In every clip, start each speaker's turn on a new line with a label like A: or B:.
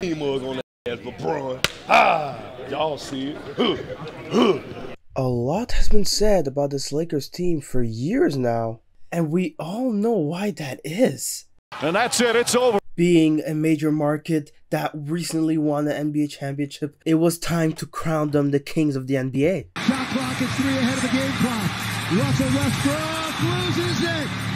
A: mug on that ass, LeBron. Ah, y'all see it.
B: A lot has been said about this Lakers team for years now, and we all know why that is.
A: And that's it, it's over.
B: Being a major market that recently won the NBA championship, it was time to crown them the kings of the NBA.
C: Shot clock is 3 ahead of the game clock. Russell Westbrook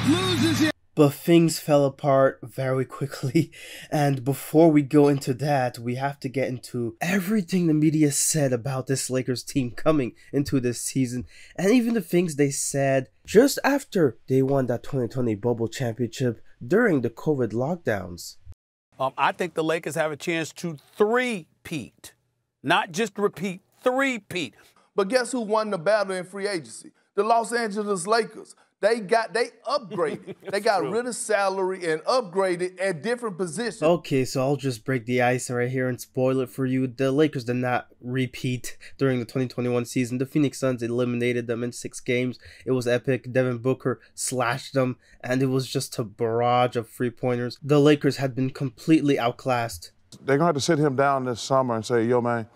C: loses it.
B: But things fell apart very quickly, and before we go into that, we have to get into everything the media said about this Lakers team coming into this season, and even the things they said just after they won that 2020 bubble championship during the COVID lockdowns.
D: I think the Lakers have a chance to three-peat, not just repeat, three-peat.
E: But guess who won the battle in free agency? The Los Angeles Lakers. They upgraded. They got rid of salary and upgraded at different positions.
B: Okay, so I'll just break the ice right here and spoil it for you. The Lakers did not repeat during the 2021 season. The Phoenix Suns eliminated them in 6 games. It was epic. Devin Booker slashed them, and it was just a barrage of three-pointers. The Lakers had been completely outclassed.
F: They're going to have to sit him down this summer and say, yo, man,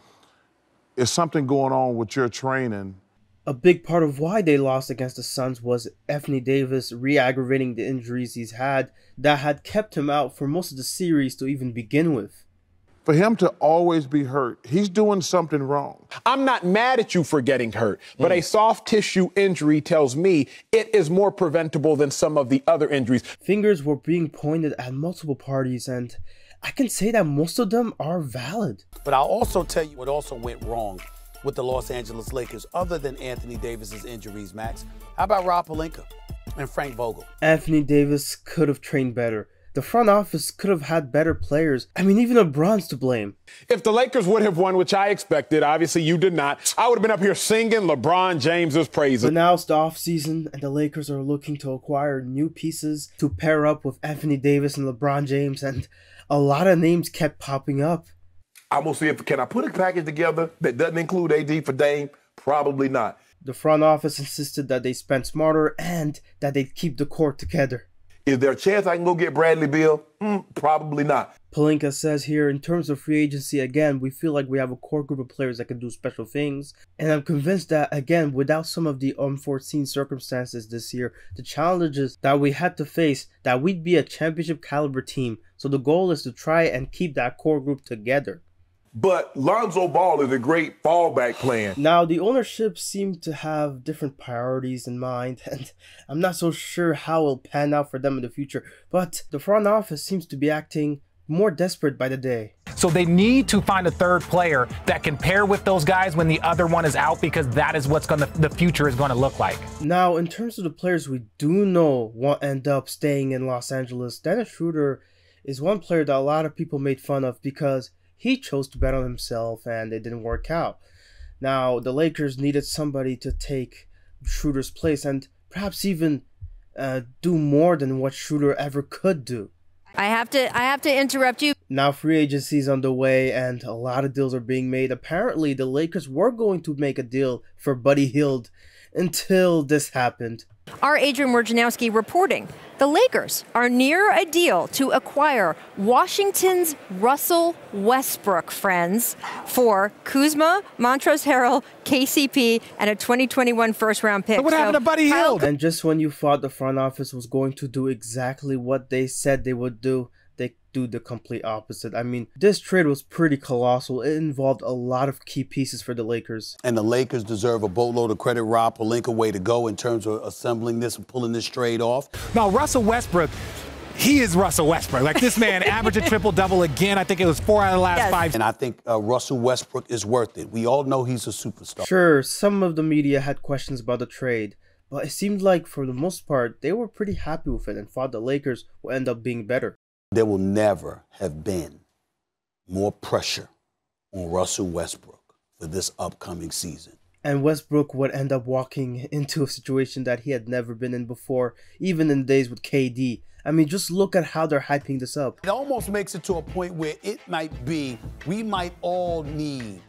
F: is something going on with your training?
B: A big part of why they lost against the Suns was Anthony Davis re-aggravating the injuries he's had that had kept him out for most of the series to even begin with.
F: For him to always be hurt, he's doing something wrong.
G: I'm not mad at you for getting hurt, but a soft tissue injury tells me it is more preventable than some of the other injuries.
B: Fingers were being pointed at multiple parties, and I can say that most of them are valid.
D: But I'll also tell you what also went wrong with the Los Angeles Lakers, other than Anthony Davis's injuries, Max. How about Rob Pelinka and Frank Vogel?
B: Anthony Davis could have trained better. The front office could have had better players. I mean, even LeBron's to blame.
G: If the Lakers would have won, which I expected, obviously you did not, I would have been up here singing LeBron James's praises.
B: But now it's the offseason, and the Lakers are looking to acquire new pieces to pair up with Anthony Davis and LeBron James, and a lot of names kept popping up.
H: I'm going to see can I put a package together that doesn't include AD for Dame? Probably not.
B: The front office insisted that they spend smarter and that they keep the core together.
H: Is there a chance I can go get Bradley Beal? Probably not.
B: Pelinka says here, in terms of free agency, again, we feel like we have a core group of players that can do special things. And I'm convinced that, again, without some of the unforeseen circumstances this year, the challenges that we had to face, that we'd be a championship caliber team. So the goal is to try and keep that core group together.
H: But Lonzo Ball is a great fallback plan.
B: Now, the ownership seemed to have different priorities in mind, and I'm not so sure how it'll pan out for them in the future. But the front office seems to be acting more desperate by the day.
I: So they need to find a third player that can pair with those guys when the other one is out, because that is what's the future is going to look like.
B: Now, in terms of the players we do know won't end up staying in Los Angeles, Dennis Schroeder is one player that a lot of people made fun of because he chose to bet on himself and it didn't work out. Now, the Lakers needed somebody to take Schroeder's place and perhaps even do more than what Schroeder ever could do.
J: I have to interrupt you.
B: Now free agency is underway and a lot of deals are being made. Apparently, the Lakers were going to make a deal for Buddy Hield until this happened.
J: Our Adrian Wojnarowski reporting. The Lakers are near a deal to acquire Washington's Russell Westbrook, friends, for Kuzma, Montrezl Harrell, KCP, and a 2021 first-round pick.
I: So what happened to Buddy Hield?
B: And just when you thought the front office was going to do exactly what they said they would do, they do the complete opposite. I mean, this trade was pretty colossal. It involved a lot of key pieces for the Lakers.
D: And the Lakers deserve a boatload of credit. Rob Pelinka, way to go in terms of assembling this and pulling this trade off.
I: Now, Russell Westbrook, he is Russell Westbrook. Like, this man averaged a triple-double again. I think it was 4 out of the last 5.
D: And I think Russell Westbrook is worth it. We all know he's a superstar.
B: Sure, some of the media had questions about the trade, but it seemed like for the most part, they were pretty happy with it and thought the Lakers would end up being better.
D: There will never have been more pressure on Russell Westbrook for this upcoming season.
B: And Westbrook would end up walking into a situation that he had never been in before, even in days with KD. I mean, just look at how they're hyping this up.
D: It almost makes it to a point where it might be, we might all need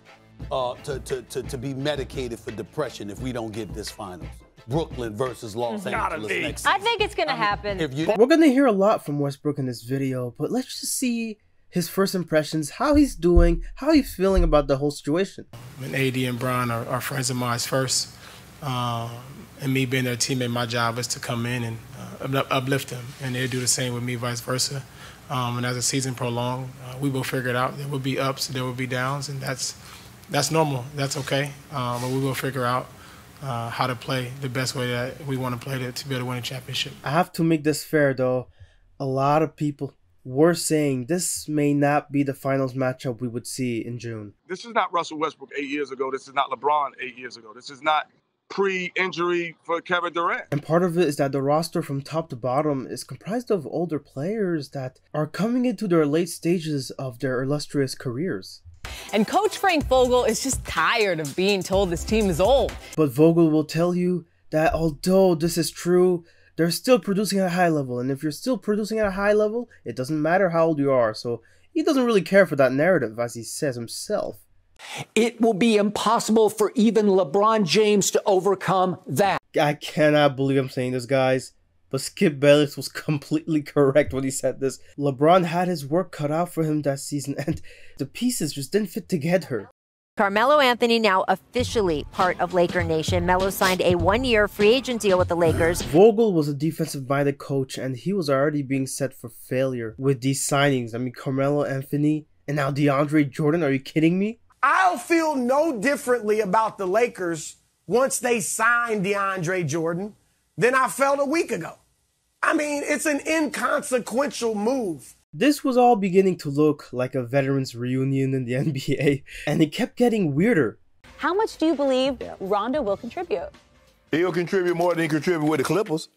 D: to be medicated for depression if we don't get this finals. Brooklyn versus Los Angeles next season.
K: I think it's going to happen.
B: We're going to hear a lot from Westbrook in this video, but let's just see his first impressions, how he's doing, how he's feeling about the whole situation.
K: When AD and Bron are friends of mine first, and me being their teammate, my job is to come in and uplift them, and they do the same with me, vice versa. And as the season prolongs, we will figure it out. There will be ups, there will be downs, and that's normal. That's okay. But we will figure out how to play the best way that we want to play to be able to win a championship.
B: I have to make this fair, though. A lot of people were saying this may not be the finals matchup we would see in June.
L: This is not Russell Westbrook 8 years ago. This is not LeBron 8 years ago. This is not pre-injury for Kevin Durant.
B: And part of it is that the roster from top to bottom is comprised of older players that are coming into their late stages of their illustrious careers.
M: And Coach Frank Vogel is just tired of being told this team is old.
B: But Vogel will tell you that although this is true, they're still producing at a high level. And if you're still producing at a high level, it doesn't matter how old you are. So he doesn't really care for that narrative, as he says himself.
N: It will be impossible for even LeBron James to overcome that.
B: I cannot believe I'm saying this, guys. But Skip Bayless was completely correct when he said this. LeBron had his work cut out for him that season, and the pieces just didn't fit together.
J: Carmelo Anthony now officially part of Laker Nation. Melo signed a one-year free agent deal with the Lakers.
B: Vogel was a defensive-minded coach, and he was already being set for failure with these signings. I mean, Carmelo Anthony and now DeAndre Jordan. Are you kidding me?
O: I'll feel no differently about the Lakers once they sign DeAndre Jordan than I felt a week ago. I mean, it's an inconsequential move.
B: This was all beginning to look like a veterans reunion in the NBA, and it kept getting weirder.
M: How much do you believe Rondo will contribute?
H: He'll contribute more than he contributed with the Clippers.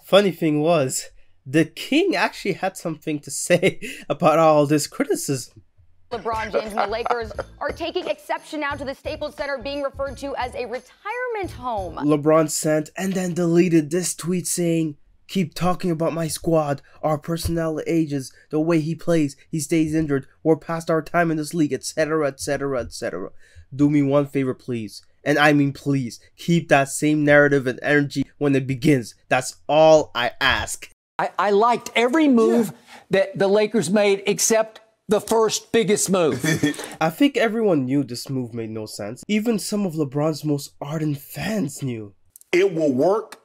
B: Funny thing was, the King actually had something to say about all this criticism.
P: LeBron James and the Lakers are taking exception now to the Staples Center being referred to as a retirement home.
B: LeBron sent and then deleted this tweet saying, "Keep talking about my squad, our personnel ages, the way he plays, he stays injured, we're past our time in this league, etc, etc, etc. Do me one favor, please. And I mean please, keep that same narrative and energy when it begins. That's all I ask."
N: I liked every move that the Lakers made except the first biggest move.
B: I think everyone knew this move made no sense. Even some of LeBron's most ardent fans knew.
H: It will work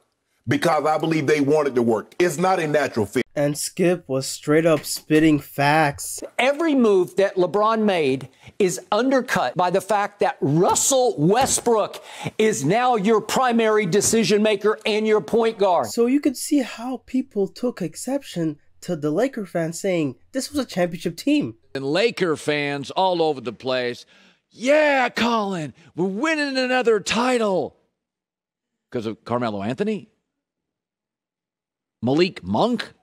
H: because I believe they want it to work. It's not a natural fit.
B: And Skip was straight up spitting facts.
N: Every move that LeBron made is undercut by the fact that Russell Westbrook is now your primary decision maker and your point guard.
B: So you could see how people took exception to the Laker fans saying this was a championship team.
Q: And Laker fans all over the place, yeah, Colin, we're winning another title. Because of Carmelo Anthony? Malik Monk?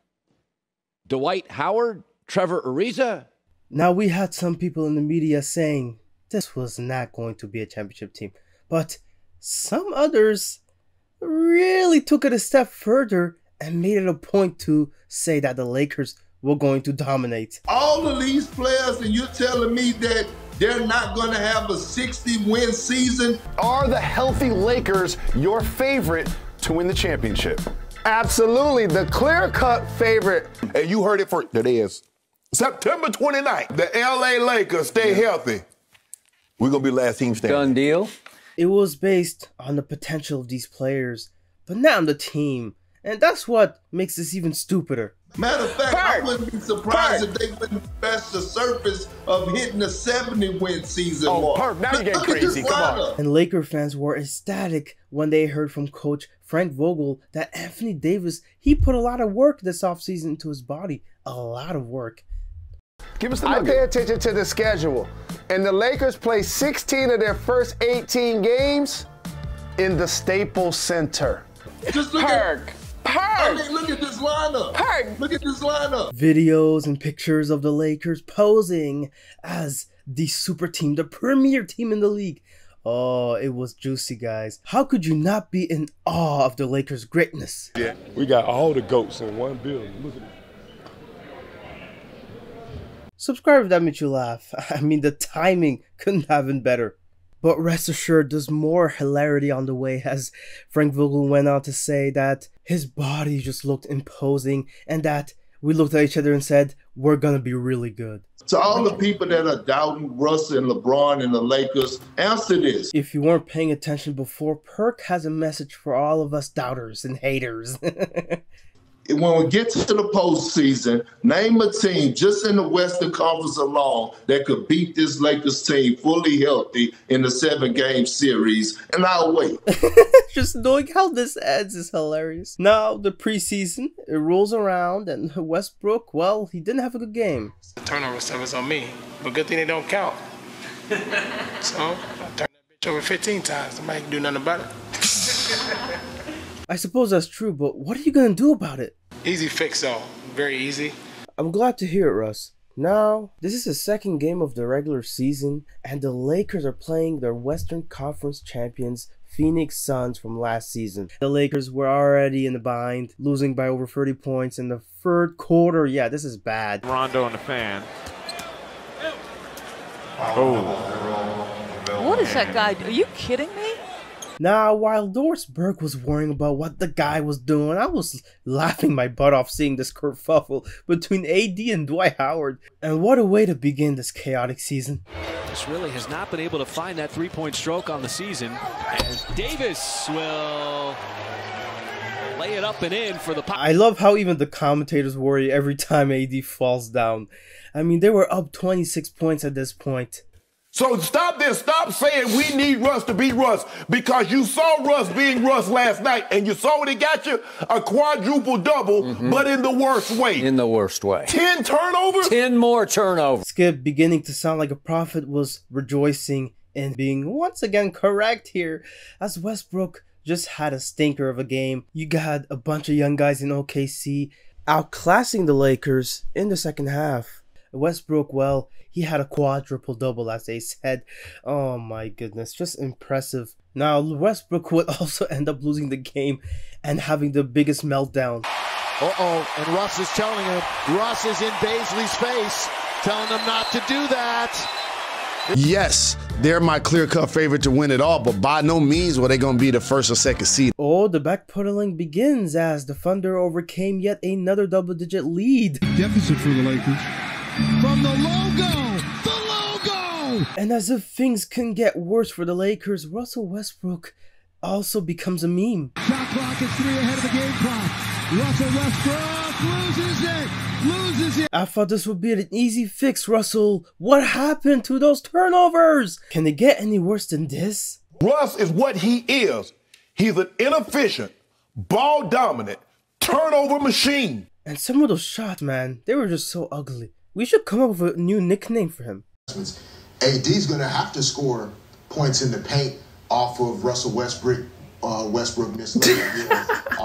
Q: Dwight Howard? Trevor Ariza?
B: Now, we had some people in the media saying this was not going to be a championship team. But some others really took it a step further and made it a point to say that the Lakers were going to dominate.
E: All of these players, and you're telling me that they're not going to have a 60-win season?
R: Are the healthy Lakers your favorite to win the championship? Absolutely, the clear-cut favorite.
H: And you heard it first. That is September 29th. The LA Lakers stay healthy. We're going to be last team standing.
N: Done deal.
B: It was based on the potential of these players, but not on the team. And that's what makes this even stupider.
E: Matter of fact, I wouldn't be surprised if they wouldn't scratch the surface of hitting a 70-win season.
R: Now you're getting crazy. Come on.
B: And Laker fans were ecstatic when they heard from Coach Frank Vogel that Anthony Davis, he put a lot of work this offseason into his body. A lot of work.
R: Give us the I pay attention to the schedule. And the Lakers play 16 of their first 18 games in the Staples Center.
E: Just look I mean, look at this lineup. Look at this lineup.
B: Videos and pictures of the Lakers posing as the super team, the premier team in the league. Oh, it was juicy, guys. How could you not be in awe of the Lakers' greatness?
A: Yeah, we got all the GOATs in one building. Look at it.
B: Subscribe if that made you laugh. I mean, the timing couldn't have been better. But rest assured, there's more hilarity on the way, as Frank Vogel went on to say that his body just looked imposing and that we looked at each other and said, we're going to be really good.
E: To all the people that are doubting Russ and LeBron and the Lakers, answer this.
B: If you weren't paying attention before, Perk has a message for all of us doubters and haters.
E: When we get to the postseason, name a team just in the Western Conference alone that could beat this Lakers team fully healthy in the 7-game series, and I'll wait.
B: Just knowing how this ends is hilarious. Now, the preseason, it rolls around, and Westbrook, well, he didn't have a good game.
K: The turnover stuff is on me, but good thing they don't count. So, I turned that bitch over 15 times. Somebody can do nothing about it.
B: I suppose that's true, but what are you going to do about it?
K: Easy fix, though. Very easy.
B: I'm glad to hear it, Russ. Now, this is the second game of the regular season, and the Lakers are playing their Western Conference champions, Phoenix Suns, from last season. The Lakers were already in the bind, losing by over 30 points in the third quarter. Yeah, this is bad.
S: Rondo and the fan. Oh.
T: What is that guy? Are you kidding me?
B: Now, while Doris Burke was worrying about what the guy was doing, I was laughing my butt off seeing this kerfuffle between AD and Dwight Howard. And what a way to begin this chaotic season.
U: This really has not been able to find that three-point stroke on the season, as Davis will lay it up and in for the...
B: I love how even the commentators worry every time AD falls down. I mean, they were up 26 points at this point.
H: So stop this. Stop saying we need Russ to beat Russ, because you saw Russ being Russ last night, and you saw what he got you, a quadruple double, but in the worst way.
N: In the worst way.
H: 10 turnovers?
N: 10 more turnovers.
B: Skip, beginning to sound like a prophet, was rejoicing in being once again correct here, as Westbrook just had a stinker of a game. You got a bunch of young guys in OKC outclassing the Lakers in the second half. Westbrook, well, he had a quadruple double, as they said. Oh my goodness, just impressive. Now, Westbrook would also end up losing the game and having the biggest meltdown.
V: And Russ is telling him, Russ is in Baisley's face, telling him not to do that.
W: Yes, they're my clear-cut favorite to win it all, but by no means were they going to be the first or second seed.
B: Oh, the backpedaling begins as the Thunder overcame yet another double-digit lead.
C: Deficit for the Lakers. From the logo! The logo!
B: And as if things can get worse for the Lakers, Russell Westbrook also becomes a meme.
C: Shot clock is 3 ahead of the game clock. Russell Westbrook loses it!
B: I thought this would be an easy fix, Russell. What happened to those turnovers? Can it get any worse than this?
H: Russ is what he is. He's an inefficient, ball-dominant, turnover machine.
B: And some of those shots, man, they were just so ugly. We should come up with a new nickname for him.
X: AD's going to have to score points in the paint off of Russell Westbrook. Westbrook missed.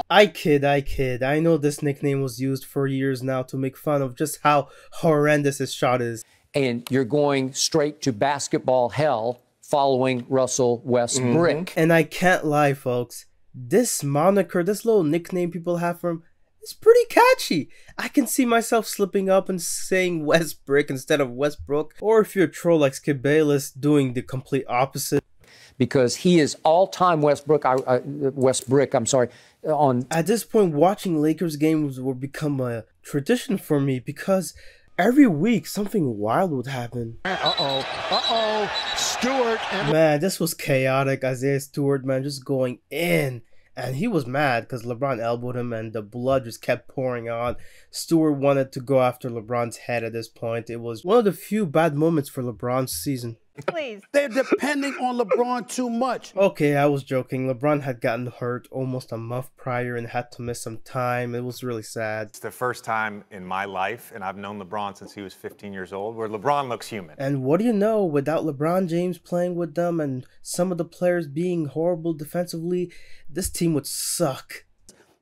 B: I kid. I know this nickname was used for years now to make fun of just how horrendous his shot is.
N: And you're going straight to basketball hell following Russell Westbrook.
B: And I can't lie, folks. This moniker, this little nickname people have for him, it's pretty catchy. I can see myself slipping up and saying Westbrook instead of Westbrook. Or if you're a troll like Skip Bayless, doing the complete opposite.
N: Because he is all-time Westbrook, I'm sorry.
B: At this point, watching Lakers games will become a tradition for me because every week something wild would happen.
V: Stewart.
B: Man, this was chaotic. Isaiah Stewart, man, just going in. And he was mad because LeBron elbowed him and the blood just kept pouring on. Stewart wanted to go after LeBron's head at this point. It was one of the few bad moments for LeBron's season.
D: Please. They're depending on LeBron too much.
B: Okay, I was joking. LeBron had gotten hurt almost a month prior and had to miss some time. It was really sad.
Y: It's the first time in my life, and I've known LeBron since he was 15 years old, where LeBron looks human.
B: And what do you know, without LeBron James playing with them and some of the players being horrible defensively, this team would suck.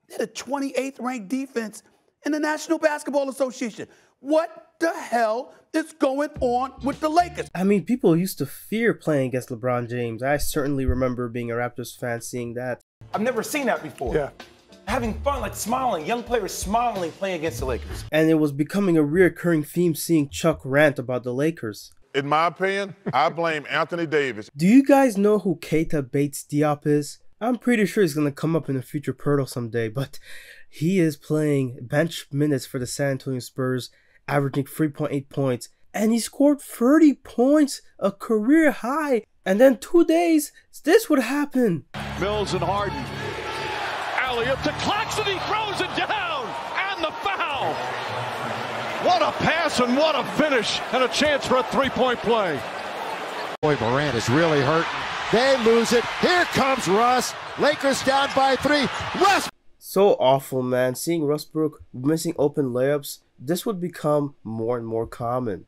D: They're the 28th ranked defense in the National Basketball Association. What the hell is going on with the Lakers?
B: I mean, people used to fear playing against LeBron James. I certainly remember being a Raptors fan seeing that.
Z: I've never seen that before. Yeah. Having fun, like smiling, young players smiling playing against the Lakers.
B: And it was becoming a reoccurring theme seeing Chuck rant about the Lakers.
F: In my opinion, I blame Anthony Davis.
B: Do you guys know who Keita Bates-Diop is? I'm pretty sure he's going to come up in a future Pirtle someday, but he is playing bench minutes for the San Antonio Spurs averaging 3.8 points. And he scored 30 points, a career high. And then 2 days, this would happen.
V: Mills and Harden. Alley-up to Claxton, he throws it down, and the foul. What a pass and what a finish, and a chance for a three-point play. Boy, Morant is really hurting. They lose it. Here comes Russ. Lakers down by 3. Russ.
B: So awful, man. Seeing Westbrook missing open layups, this would become more and more common.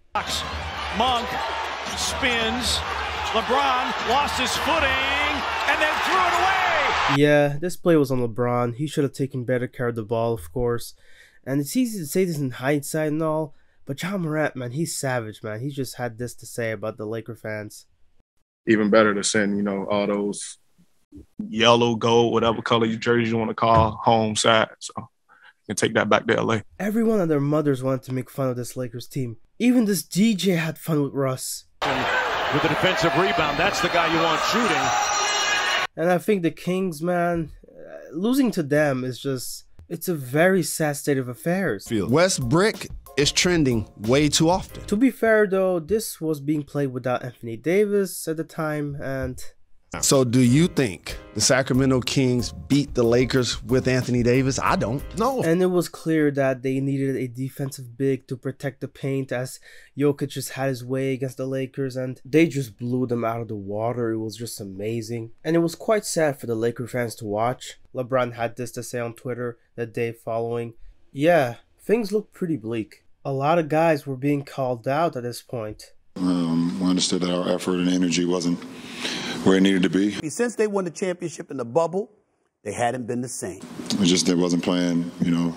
V: Monk spins. LeBron lost his footing and then threw it away.
B: Yeah, this play was on LeBron. He should have taken better care of the ball, of course. And it's easy to say this in hindsight and all, but John Morant, man, he's savage, man. He just had this to say about the Laker fans.
F: Even better to send, you know, all those yellow, gold, whatever color your jersey you want to call home side. So you can take that back to LA.
B: Everyone and their mothers wanted to make fun of this Lakers team. Even this DJ had fun with Russ.
V: With a defensive rebound, that's the guy you want shooting.
B: And I think the Kings, man, losing to them is just, it's a very sad state of affairs.
W: Westbrook is trending way too often.
B: To be fair though, this was being played without Anthony Davis at the time, and...
W: So do you think the Sacramento Kings beat the Lakers with Anthony Davis? I don't. No.
B: And it was clear that they needed a defensive big to protect the paint, as Jokic just had his way against the Lakers and they just blew them out of the water. It was just amazing. And it was quite sad for the Laker fans to watch. LeBron had this to say on Twitter the day following. Yeah, things look pretty bleak. A lot of guys were being called out at this point.
G: We understood that our effort and energy wasn't where it needed to be.
D: Since they won the championship in the bubble, they hadn't been the same.
G: They wasn't playing, you know,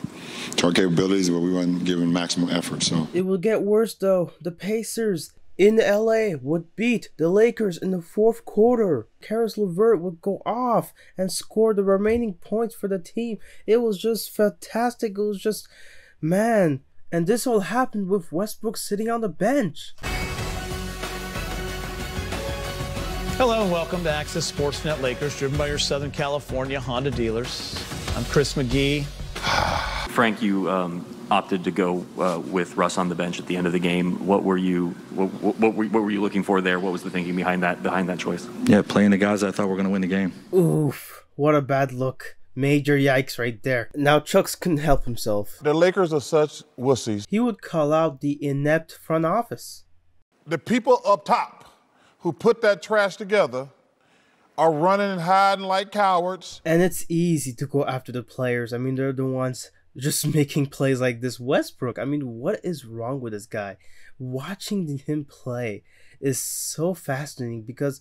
G: to our capabilities, but we weren't giving maximum effort. So
B: it would get worse though. The Pacers in LA would beat the Lakers in the fourth quarter. Karis LeVert would go off and score the remaining points for the team. It was just fantastic. It was just, man. And this all happened with Westbrook sitting on the bench.
I: Hello and welcome to Access Sportsnet Lakers, driven by your Southern California Honda dealers. I'm Chris McGee.
J: Frank, you opted to go with Russ on the bench at the end of the game. What were you looking for there? What was the thinking behind that choice?
L: Yeah, playing the guys I thought were going to win the game.
B: Oof, what a bad look. Major yikes right there. Now Chucks couldn't help himself.
F: The Lakers are such wussies.
B: He would call out the inept front office.
F: The people up top who put that trash together are running and hiding like cowards.
B: And it's easy to go after the players. I mean, they're the ones just making plays like this. Westbrook, I mean, what is wrong with this guy? Watching him play is so fascinating because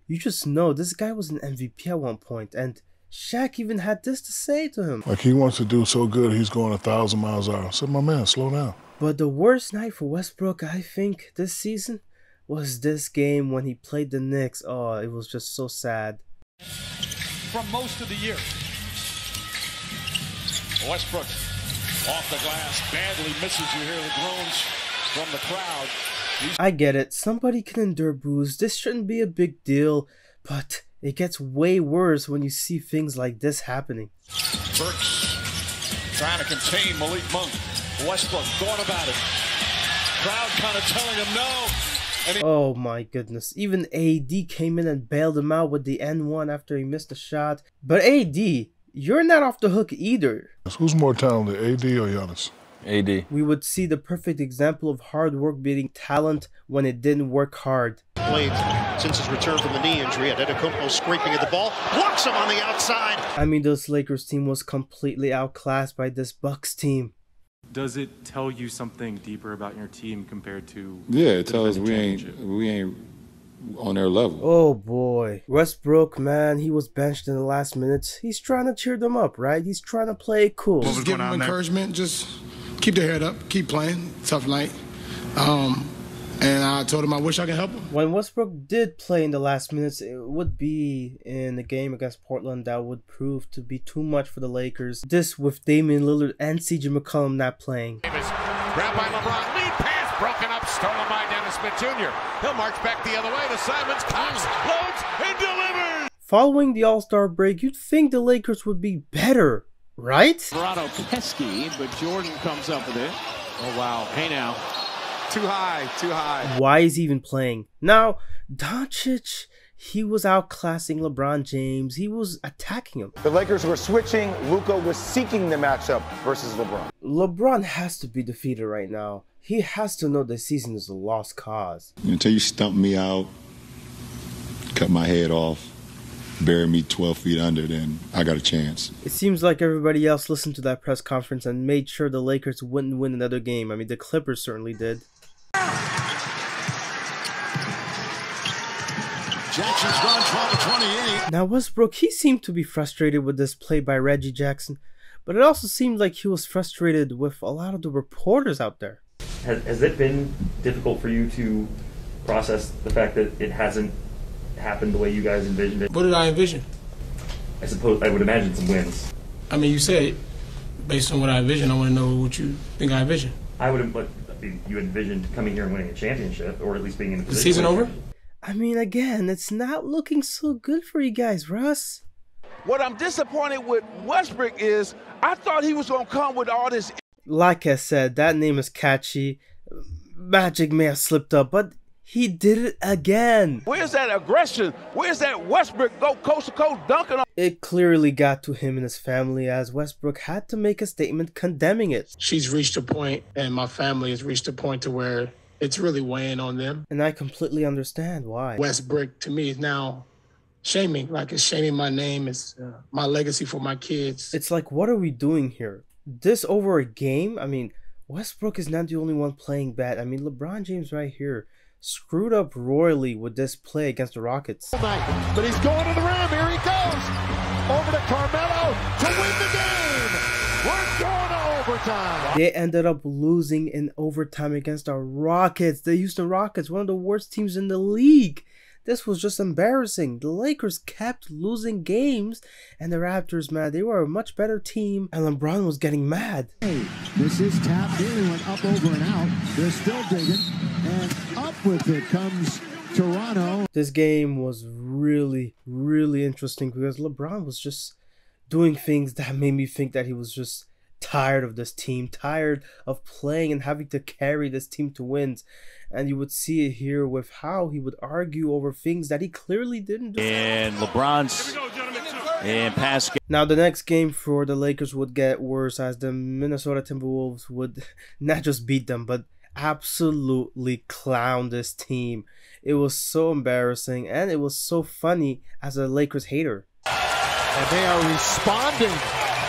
B: you just know this guy was an MVP at one point, and Shaq even had this to say to him.
F: Like, he wants to do so good, he's going 1,000 miles an hour. I said, my man, slow down.
B: But the worst night for Westbrook, I think, this season was this game when he played the Knicks. Oh, it was just so sad.
V: From most of the year. Westbrook off the glass, badly misses. You hear the groans from the crowd.
B: I get it. Somebody can endure boos. This shouldn't be a big deal, but it gets way worse when you see things like this happening.
V: Burks trying to contain Malik Monk. Westbrook thought about it. Crowd kind of telling him no.
B: Oh my goodness. Even AD came in and bailed him out with the N1 after he missed a shot. But AD, you're not off the hook either.
F: Who's more talented, AD or Giannis?
L: AD.
B: We would see the perfect example of hard work beating talent when it didn't work hard.
O: Played since his return from the knee injury. Antetokounmpo scraping at the ball, blocks him on the outside.
B: I mean, this Lakers team was completely outclassed by this Bucks team.
S: Does it tell you something deeper about your team compared to?
G: Yeah, it tells we ain't on their level.
B: Oh boy, Westbrook, man, he was benched in the last minutes. He's trying to cheer them up, right? He's trying to play it cool.
K: Just give them encouragement. Just keep their head up, keep playing. Tough night. And I told him I wish I could help him.
B: When Westbrook did play in the last minutes, it would be in the game against Portland that would prove to be too much for the Lakers. This with Damian Lillard and CJ McCollum not playing.
V: Davis, grabbed by LeBron, lead pass, broken up, stolen by Dennis Smith Jr. He'll march back the other way to Simons, Cox, loads, and delivers!
B: Following the All-Star break, you'd think the Lakers would be better, right?
V: Toronto pesky, but Jordan comes up with it.
U: Oh, wow. Hey, now. Too high, too high.
B: Why is he even playing? Now, Doncic, he was outclassing LeBron James. He was attacking him.
Z: The Lakers were switching. Luka was seeking the matchup versus LeBron.
B: LeBron has to be defeated right now. He has to know this season is a lost cause.
G: Until you stump me out, cut my head off, bury me 12 feet under, then I got a chance.
B: It seems like everybody else listened to that press conference and made sure the Lakers wouldn't win another game. I mean, the Clippers certainly did.
C: Jackson's gone 12 of 28.
B: Now, Westbrook, he seemed to be frustrated with this play by Reggie Jackson, but it also seemed like he was frustrated with a lot of the reporters out there.
J: Has it been difficult for you to process the fact that it hasn't happened the way you guys envisioned it?
K: What did I envision?
J: I suppose I would imagine some wins.
K: I mean, you said based on what I envisioned. I want to know what you think I envisioned.
J: You envisioned coming here and winning a championship, or at least being in a position.
K: The season over?
B: I mean, again, it's not looking so good for you guys, Russ.
A: What I'm disappointed with Westbrook is I thought he was going to come with all this.
B: Like I said, that name is catchy. Magic may have slipped up, but he did it again.
A: Where's that aggression? Where's that Westbrook go coast to coast dunking on?
B: It clearly got to him and his family as Westbrook had to make a statement condemning it.
K: She's reached a point, and my family has reached a point to where it's really weighing on them.
B: And I completely understand why.
K: Westbrook, to me, is now shaming. Like, it's shaming my name. It's my legacy for my kids.
B: It's like, what are we doing here? This over a game? I mean, Westbrook is not the only one playing bad. I mean, LeBron James right here screwed up royally with this play against the Rockets.
C: But he's going to the rim. Here he goes. Over to Carmelo to win the game. We're going to overtime.
B: They ended up losing in overtime against the Rockets. The Houston Rockets, one of the worst teams in the league. This was just embarrassing. The Lakers kept losing games, and the Raptors, man, they were a much better team, and LeBron was getting mad.
C: Hey, this is tapped in and went up, over, and out. They're still digging, and up with it comes Toronto.
B: This game was really, really interesting because LeBron was just doing things that made me think that he was just tired of this team, tired of playing and having to carry this team to wins. And you would see it here with how he would argue over things that he clearly didn't do.
U: And LeBron's and Pascal.
B: Now the next game for the Lakers would get worse as the Minnesota Timberwolves would not just beat them, but absolutely clown this team. It was so embarrassing, and it was so funny as a Lakers hater.
C: And they are responding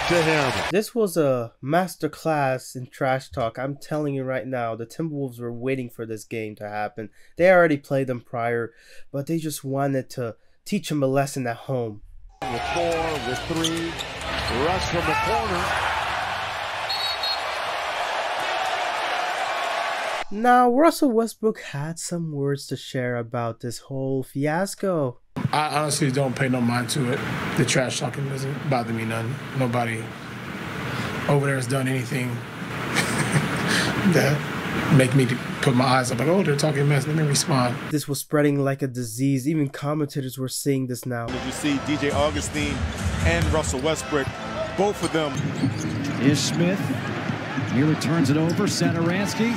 C: to him.
B: This was a masterclass in trash talk. I'm telling you right now, the Timberwolves were waiting for this game to happen. They already played them prior, but they just wanted to teach them a lesson at home.
C: With 4, with 3, Russ from the corner.
B: Now, Russell Westbrook had some words to share about this whole fiasco.
K: I honestly don't pay no mind to it. The trash talking doesn't bother me none. Nobody over there has done anything that make me put my eyes up like, oh, they're talking mess. Let me respond.
B: This was spreading like a disease. Even commentators were seeing this now.
E: You see DJ Augustine and Russell Westbrook, both of them.
M: Here's Smith. He returns it over. Satoransky.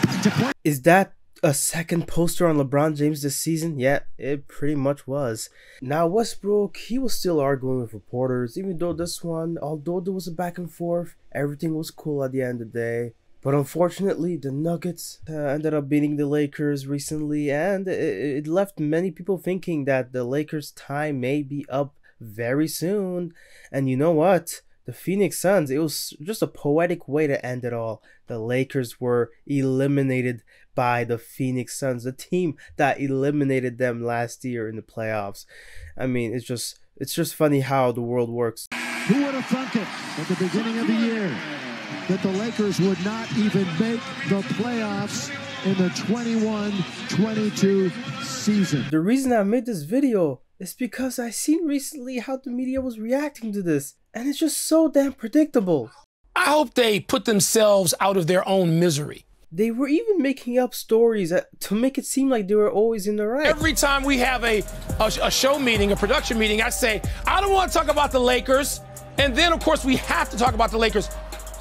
B: Is that a second poster on LeBron James this season? Yeah, it pretty much was. Now Westbrook, he was still arguing with reporters, even though this one, although there was a back and forth, everything was cool at the end of the day. But unfortunately, the Nuggets ended up beating the Lakers recently, and it left many people thinking that the Lakers' time may be up very soon. And you know what? The Phoenix Suns, it was just a poetic way to end it all. The Lakers were eliminated by the Phoenix Suns, the team that eliminated them last year in the playoffs. I mean, it's just funny how the world works.
C: Who would have thunk it at the beginning of the year that the Lakers would not even make the playoffs in the 21-22 season?
B: The reason I made this video is because I seen recently how the media was reacting to this, and it's just so damn predictable.
P: I hope they put themselves out of their own misery.
B: They were even making up stories to make it seem like they were always in the right.
P: Every time we have a show meeting, a production meeting, I say, I don't want to talk about the Lakers. And then, of course, we have to talk about the Lakers.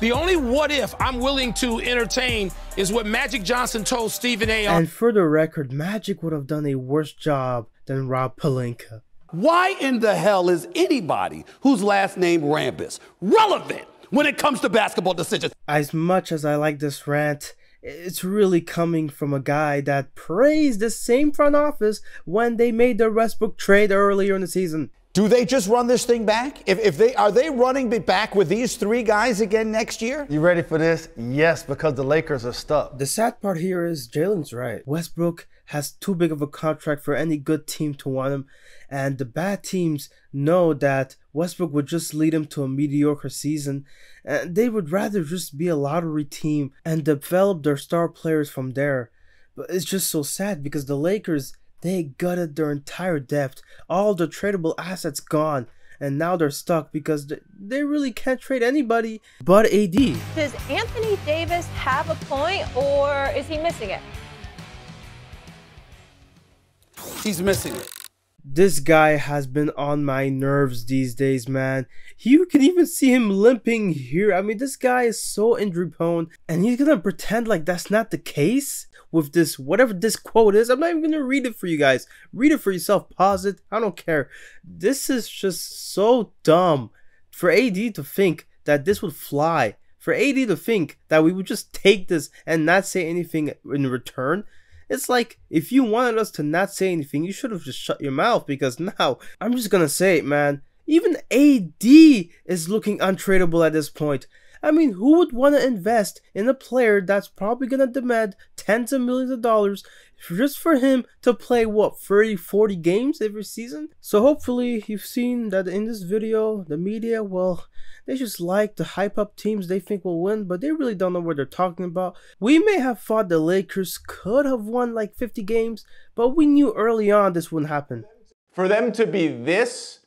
P: The only what if I'm willing to entertain is what Magic Johnson told Stephen A.
B: And for the record, Magic would have done a worse job than Rob Pelinka.
D: Why in the hell is anybody whose last name Rambis relevant when it comes to basketball decisions?
B: As much as I like this rant, it's really coming from a guy that praised the same front office when they made the Westbrook trade earlier in the season.
H: Do they just run this thing back? Are they running it back with these three guys again next year?
N: You ready for this? Yes, because the Lakers are stuck.
B: The sad part here is Jalen's right. Westbrook has too big of a contract for any good team to want him, and the bad teams know that Westbrook would just lead them to a mediocre season, and they would rather just be a lottery team and develop their star players from there. But it's just so sad because the Lakers, they gutted their entire depth, all the tradable assets gone, and now they're stuck because they really can't trade anybody but AD.
Q: Does Anthony Davis have a point, or is he missing it?
D: He's missing it.
B: This guy has been on my nerves these days, man. You can even see him limping here. I mean, this guy is so injury prone, and he's gonna pretend like that's not the case with this, whatever this quote is. I'm not even gonna read it for you guys. Read it for yourself, pause it, I don't care. This is just so dumb. For AD to think that this would fly, for AD to think that we would just take this and not say anything in return. It's like, if you wanted us to not say anything, you should have just shut your mouth, because now, I'm just gonna say it, man. Even AD is looking untradeable at this point. I mean, who would want to invest in a player that's probably gonna demand tens of millions of dollars just for him to play, what, 30, 40 games every season? So hopefully you've seen that in this video, the media, well, they just like to hype up teams they think will win, but they really don't know what they're talking about. We may have thought the Lakers could have won like 50 games, but we knew early on this wouldn't happen.
R: For them to be this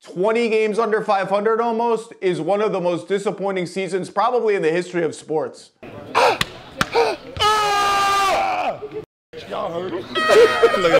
R: 20 games under 500 almost is one of the most disappointing seasons probably in the history of sports.
E: Y'all heard it.